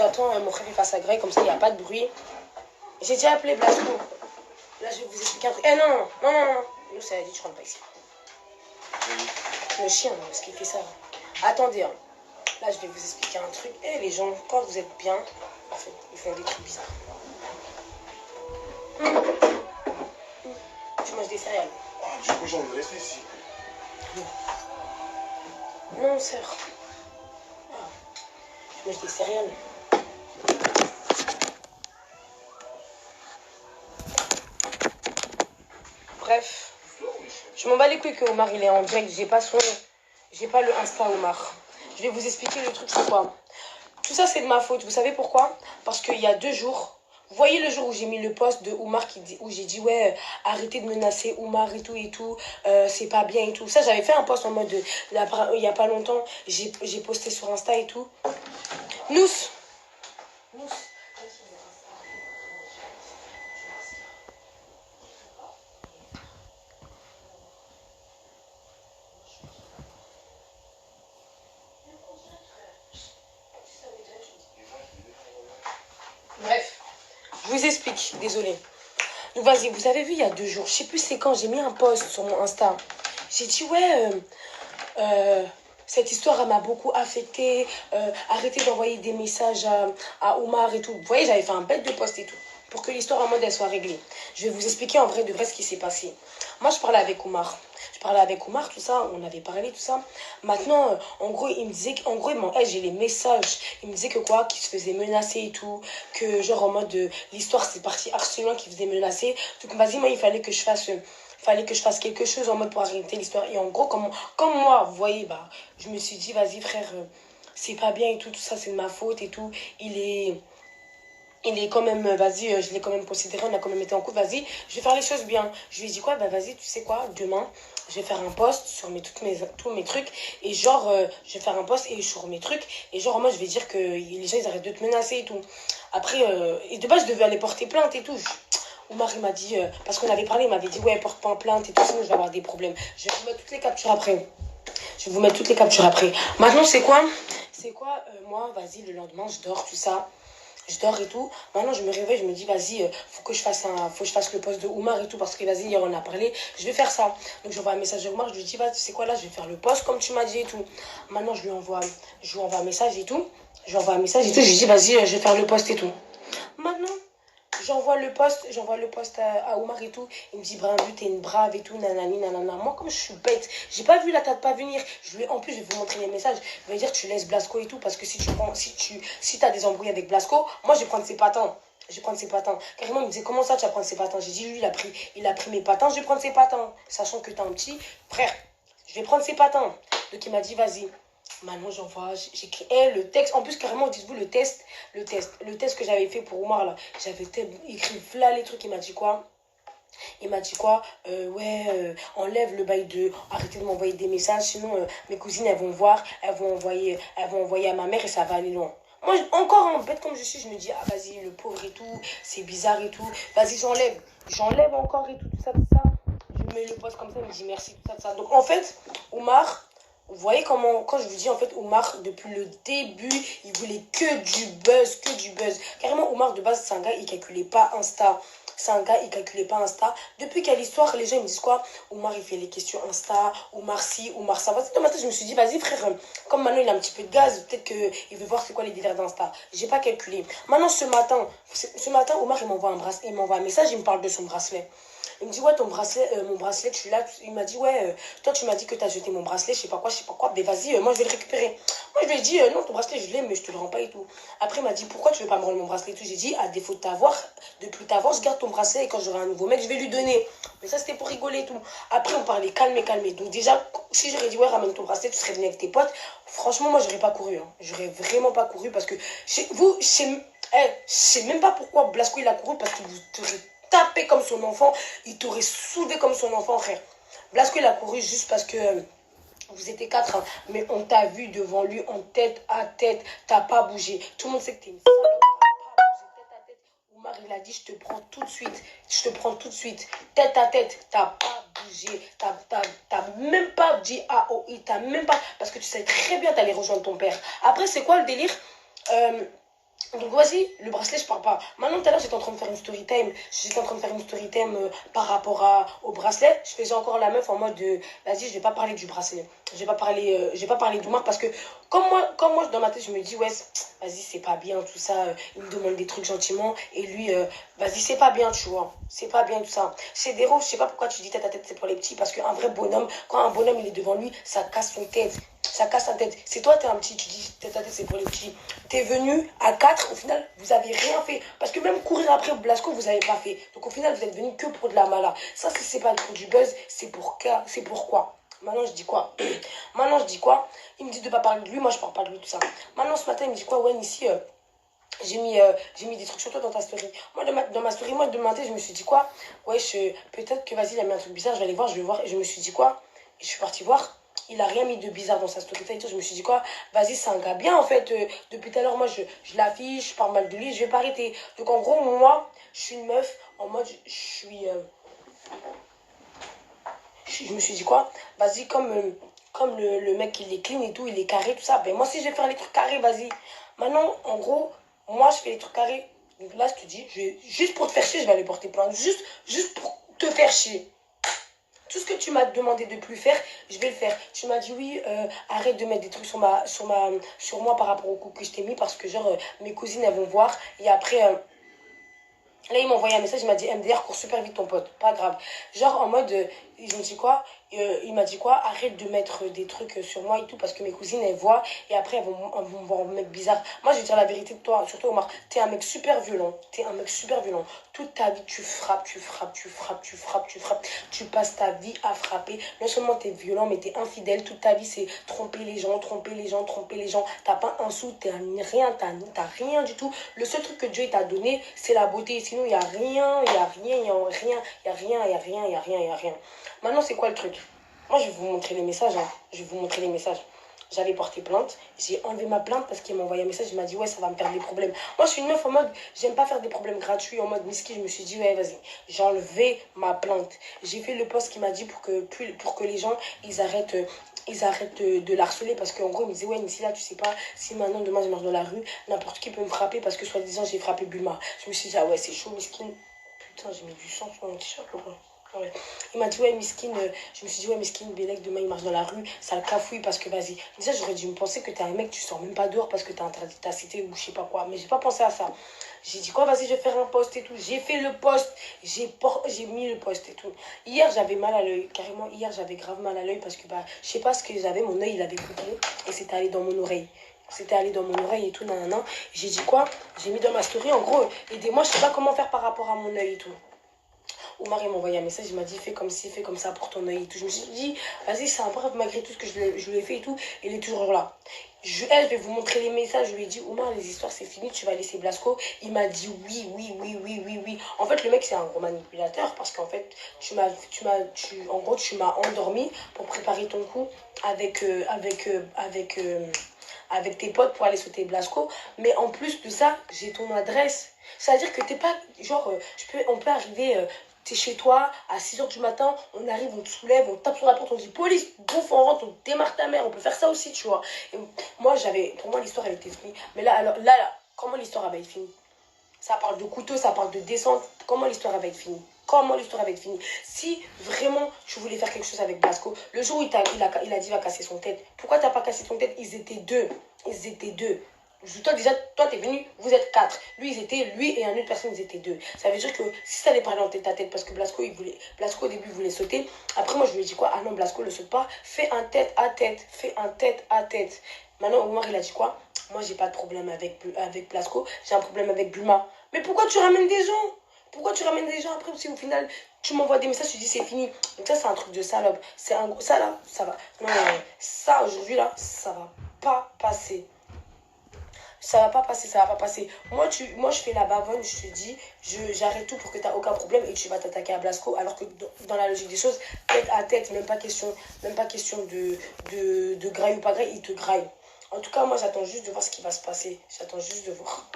j'attends mon frère face à Grey, comme ça il n'y a pas de bruit. J'ai déjà appelé Blasco. Là, je vais vous expliquer un truc. Eh non, non, non, non. Nous, ça a dit, tu rentres pas ici. Le chien, parce qu'il fait ça. Attendez, hein. Là, je vais vous expliquer un truc. Eh, les gens, quand vous êtes bien, en fait, ils font des trucs bizarres. Tu manges des céréales. Ah, du coup, j'ai envie de rester ici. Non, sœur. Ah, je mange des céréales. Bref, je m'en bats les couilles que Omar il est en direct. J'ai pas le Insta Omar. Je vais vous expliquer le truc, c'est quoi. Tout ça, c'est de ma faute. Vous savez pourquoi? Parce qu'il y a 2 jours, vous voyez le jour où j'ai mis le post de Oumar où j'ai dit ouais, arrêtez de menacer Oumar et tout, c'est pas bien et tout. Ça, j'avais fait un post en mode il y a pas longtemps, j'ai posté sur Insta et tout. Nous. Bref, je vous explique, désolé. Donc vas-y, vous avez vu il y a 2 jours, je sais plus c'est quand, j'ai mis un post sur mon Insta. J'ai dit ouais, cette histoire elle m'a beaucoup affectée, arrêtez d'envoyer des messages à Oumar et tout. Vous voyez, j'avais fait un bête de post et tout, pour que l'histoire en mode elle soit réglée. Je vais vous expliquer en vrai de vrai ce qui s'est passé. Moi je parlais avec Oumar. Tout ça, on avait parlé, tout ça. Maintenant, en gros, il me disait qu'en gros, j'ai les messages. Il me disait que quoi, qu'il se faisait menacer et tout. Que genre en mode, l'histoire c'est parti archi loin, qu'il faisait menacer. Donc vas-y, moi, il fallait que je fasse quelque chose en mode pour arrêter l'histoire. Et en gros, comme moi, vous voyez, bah, je me suis dit, vas-y frère, c'est pas bien et tout ça, c'est de ma faute et tout. Il est quand même, vas-y, je l'ai quand même considéré, on a quand même été en couple, vas-y, je vais faire les choses bien. Je lui ai dit quoi, bah vas-y, tu sais quoi, demain, je vais faire un post sur tous mes trucs, et genre, je vais faire un post et sur mes trucs, et genre, moi, je vais dire que les gens, ils arrêtent de te menacer et tout. Après, et de base, je devais aller porter plainte et tout. Oumar, il m'a dit, parce qu'on avait parlé, il m'avait dit, ouais, porte pas en plainte et tout, sinon je vais avoir des problèmes. Je vais vous mettre toutes les captures après. Maintenant, c'est quoi? Moi, vas-y, le lendemain, je dors, tout ça. Je dors et tout. Maintenant, je me réveille, je me dis, vas-y, faut que je fasse le post de Oumar et tout, parce que vas-y, hier on a parlé, je vais faire ça. Donc, j'envoie un message à Oumar, je lui dis, vas-y, tu sais quoi, là, je vais faire le post comme tu m'as dit et tout. Maintenant, je lui envoie un message et tout. Je lui dis, vas-y, je vais faire le post et tout. Maintenant, j'envoie le post à Oumar et tout. Il me dit, Brindu, t'es une brave et tout, nanani, nanana. Moi, comme je suis bête, j'ai pas vu la tête pas venir. En plus, je vais vous montrer les messages. Je vais dire, tu laisses Blasco et tout, parce que si t'as des embrouilles avec Blasco, moi, je vais prendre ses patins. Carrément, il me disait, comment ça, tu vas prendre ses patins? J'ai dit, lui, il a pris mes patins, je vais prendre ses patins. Sachant que t'as un petit frère, je vais prendre ses patins. Donc, il m'a dit, vas-y. Maintenant, j'écris le texte. En plus, carrément, dites-vous, le test que j'avais fait pour Omar, là, j'avais écrit là les trucs. Il m'a dit quoi? Enlève le bail de. Arrêtez de m'envoyer des messages, sinon mes cousines, elles vont voir, elles vont envoyer à ma mère et ça va aller loin. Moi, encore en bête comme je suis, je me dis, ah vas-y, le pauvre et tout, c'est bizarre et tout. Vas-y, j'enlève encore et tout, tout ça. Je mets le poste comme ça, il me dit merci, tout ça. Donc, en fait, Omar. Vous voyez comment, quand je vous dis en fait, Oumar, depuis le début, il voulait que du buzz. Carrément, Oumar, de base, c'est un gars, il calculait pas Insta. Depuis qu'il y a l'histoire, les gens ils me disent quoi? Oumar, il fait les questions Insta, Oumar ci, Oumar ça. Dans ma tête, je me suis dit, vas-y frère, comme maintenant il a un petit peu de gaz, peut-être qu'il veut voir c'est quoi les délires d'Insta. J'ai pas calculé. Maintenant, ce matin, Oumar, il m'envoie un message, il me parle de son bracelet. Il me dit, ouais, mon bracelet, tu l'as. Il m'a dit, ouais, toi, tu m'as dit que tu as jeté mon bracelet, je sais pas quoi. Mais vas-y, moi, je vais le récupérer. Moi, je lui ai dit, non, ton bracelet, je l'ai, mais je te le rends pas et tout. Après, il m'a dit, pourquoi tu veux pas me rendre mon bracelet et tout? J'ai dit, à défaut de plus t'avoir, je garde ton bracelet et quand j'aurai un nouveau mec, je vais lui donner. Mais ça, c'était pour rigoler et tout. Après, on parlait calme. Donc, déjà, si j'aurais dit, ouais, ramène ton bracelet, tu serais venu avec tes potes. Franchement, moi, j'aurais pas couru. Hein. J'aurais vraiment pas couru parce que, je sais même pas pourquoi Blasco, il a couru parce qu'il vous tapé comme son enfant, il t'aurait soulevé comme son enfant, frère. Blasco, il a couru juste parce que vous étiez 4, hein, mais on t'a vu devant lui en tête à tête, t'as pas bougé. Tout le monde sait que t'es une salope, t'as pas bougé tête à tête. Oumar, il a dit, je te prends tout de suite, tête à tête, t'as pas bougé, t'as même pas dit AOI, t'as même pas, parce que tu sais très bien t'allais rejoindre ton père. Après, c'est quoi le délire? Donc voici, le bracelet, je parle pas. Maintenant, tout à l'heure, j'étais en train de faire une story time. J'étais en train de faire une story time par rapport au bracelet. Je faisais encore la meuf en mode vas-y, je vais pas parler du bracelet. Je vais pas parler d'Oumar parce que comme moi, dans ma tête, je me dis, ouais, vas-y, c'est pas bien tout ça. Il me demande des trucs gentiment. Et lui, vas-y, c'est pas bien, tu vois. C'est pas bien tout ça. C'est des rôles, je sais pas pourquoi tu dis tête à tête, c'est pour les petits. Parce qu'un vrai bonhomme, quand un bonhomme, il est devant lui, ça casse son tête. Ça casse sa tête. C'est toi, t'es un petit, tu dis tête à tête, c'est pour les petits. T'es venu à 4, au final, vous avez rien fait. Parce que même courir après Blasco, vous avez pas fait. Donc au final, vous êtes venu que pour de la mala. Ça, c'est pas pour du buzz, c'est pour quoi. Maintenant, je dis quoi? Maintenant, je dis quoi? Il me dit de pas parler de lui, moi, je parle pas de lui, tout ça. Maintenant, ce matin, il me dit quoi? Ouais, ici, j'ai mis des trucs sur toi dans ta story. Moi, dans ma story, moi, de matin, je me suis dit quoi? Ouais, peut-être que vas-y, il a mis un truc bizarre, je vais aller voir, je vais voir. Et je me suis dit quoi? Et je suis partie voir. Il a rien mis de bizarre dans sa story. Je me suis dit quoi? Vas-y, c'est un gars bien en fait. Depuis tout à l'heure, moi, je l'affiche, je parle mal de lui, je vais pas arrêter. Donc en gros, moi, je suis une meuf en mode, je me suis dit quoi? Vas-y, comme le mec, il est clean et tout, il est carré, tout ça. Ben moi, si je vais faire les trucs carrés, vas-y. Maintenant, en gros, moi, je fais les trucs carrés. Donc là, je te dis, juste pour te faire chier, je vais aller porter plainte. Juste pour te faire chier. Tout ce que tu m'as demandé de plus faire, je vais le faire. Tu m'as dit oui, arrête de mettre des trucs sur moi par rapport au coup que je t'ai mis parce que genre mes cousines elles vont voir et après là, il m'a envoyé un message, il m'a dit MDR, cours super vite ton pote. Pas grave. Genre en mode, ils ont dit quoi? Il m'a dit quoi? Arrête de mettre des trucs sur moi et tout parce que mes cousines elles voient et après elles vont voir un mec bizarre. Moi, je vais dire la vérité de toi, surtout Omar. T'es un mec super violent. T'es un mec super violent. Toute ta vie, tu frappes, tu frappes, tu frappes, tu frappes, tu frappes. Tu passes ta vie à frapper. Non seulement t'es violent, mais t'es infidèle. Toute ta vie, c'est tromper les gens, tromper les gens, tromper les gens. T'as pas un sou, t'as rien, t'as rien du tout. Le seul truc que Dieu t'a donné, c'est la beauté. Sinon, il n'y a rien, il n'y a rien, il n'y a rien, il n'y a rien, il n'y a rien, il n'y a rien, il n'y a rien. Maintenant, c'est quoi le truc? Moi, je vais vous montrer les messages. Hein. Je vais vous montrer les messages. J'avais porté plainte. J'ai enlevé ma plainte parce qu'il m'a envoyé un message. Il m'a dit, ouais, ça va me faire des problèmes. Moi, je suis une meuf en mode, j'aime pas faire des problèmes gratuits. En mode miski, je me suis dit, ouais, vas-y. J'ai enlevé ma plainte. J'ai fait le post qu'il m'a dit pour que les gens, ils arrêtent de l'harceler parce qu'en gros il me disait ouais mais si là tu sais pas si maintenant demain je marche dans la rue n'importe qui peut me frapper parce que soi-disant j'ai frappé Bulma. Je me suis dit ah ouais c'est chaud miskin. Putain j'ai mis du sang sur mon t-shirt là. Ouais. Il m'a dit ouais miskin, je me suis dit ouais miskin Bélec demain il marche dans la rue ça le cafouille parce que vas-y déjà j'aurais dû me penser que t'es un mec tu sors même pas dehors parce que t'as interdit ta cité ou je sais pas quoi mais j'ai pas pensé à ça. J'ai dit quoi vas-y je vais faire un post et tout j'ai fait le post j'ai mis le post et tout. Hier j'avais mal à l'œil carrément hier j'avais grave mal à l'œil parce que bah je sais pas ce que j'avais mon œil il avait coupé et c'était allé dans mon oreille. C'était allé dans mon oreille et tout, nanana. J'ai dit quoi? J'ai mis dans ma story, en gros, aidez-moi, je sais pas comment faire par rapport à mon œil et tout. Omar, il m'a envoyé un message, il m'a dit fais comme ci, fais comme ça pour ton œil et tout. Je me suis dit, vas-y, c'est un bref, malgré tout ce que je lui ai fait et tout, il est toujours là. Je vais vous montrer les messages. Je lui ai dit, Omar, les histoires, c'est fini, tu vas laisser Blasco. Il m'a dit oui, oui, oui, oui, oui, oui. En fait, le mec, c'est un gros manipulateur parce qu'en fait, en gros, tu m'as endormi pour préparer ton coup avec tes potes pour aller sauter Blasco. Mais en plus de ça, j'ai ton adresse. C'est-à-dire que t'es pas, genre, on peut arriver, t'es chez toi, à 6h du matin, on arrive, on te soulève, on tape sur la porte, on dit police, bouffe, on rentre, on démarre ta mère, on peut faire ça aussi, tu vois. Et moi, pour moi, l'histoire, elle était finie. Mais là, alors, là, comment l'histoire va être finie? Ça parle de couteau, ça parle de descente. Comment l'histoire va être finie? Comment l'histoire va être finie? Si vraiment tu voulais faire quelque chose avec Blasco, le jour où il a dit il va casser son tête, pourquoi t'as pas cassé son tête? Ils étaient deux. Ils étaient deux. Toi déjà, toi t'es venu, vous êtes quatre. Lui et une autre personne, ils étaient deux. Ça veut dire que si ça allait parler dans ta tête, parce que Blasco au début il voulait sauter. Après moi je lui ai dit quoi? Ah non Blasco ne saute pas. Fais un tête à tête, fais un tête à tête. Maintenant Omar il a dit quoi? Moi j'ai pas de problème avec Blasco, j'ai un problème avec Bulma. Mais pourquoi tu ramènes des gens? Pourquoi tu ramènes des gens après si au final tu m'envoies des messages, tu dis c'est fini. Donc ça c'est un truc de salope. Ça là, ça va. Non, ça aujourd'hui là, ça va pas passer. Ça va pas passer, ça va pas passer. Moi je fais la bavonne, je te dis, j'arrête tout pour que tu n'as aucun problème et tu vas t'attaquer à Blasco. Alors que dans la logique des choses, tête à tête, même pas question de graille ou pas graille, il te graille. En tout cas, moi j'attends juste de voir ce qui va se passer. J'attends juste de voir.